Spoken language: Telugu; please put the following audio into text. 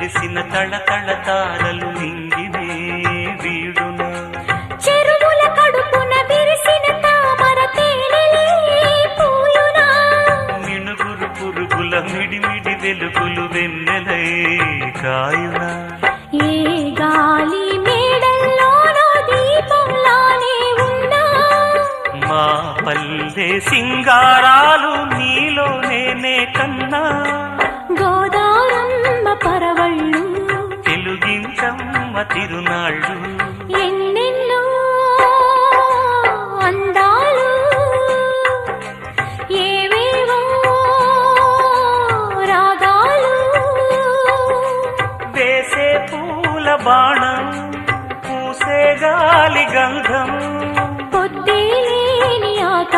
వెలిసిన తళతళ తారలు నింగినే వీడునా చెరువుల కడుపున విరిసిన తామర తేనెలే పూయునా మినుగురు పురుగుల మిడిమిడి వెలుగులు వెన్నెలై కాయునా ఏ గాలి మేడల్లోనో దీపంలానే ఉన్నా మా పల్లె సింగారాలు నీలో నేనే కన్నా గోదారమ్మ పరవళ్ళు తెలుగించమ్మ తిరునాళ్ళు ఎన్నెన్నో అందాలు ఏవేవో రాగాలు వేసే పూల బాణం పూసే గాలి గంధం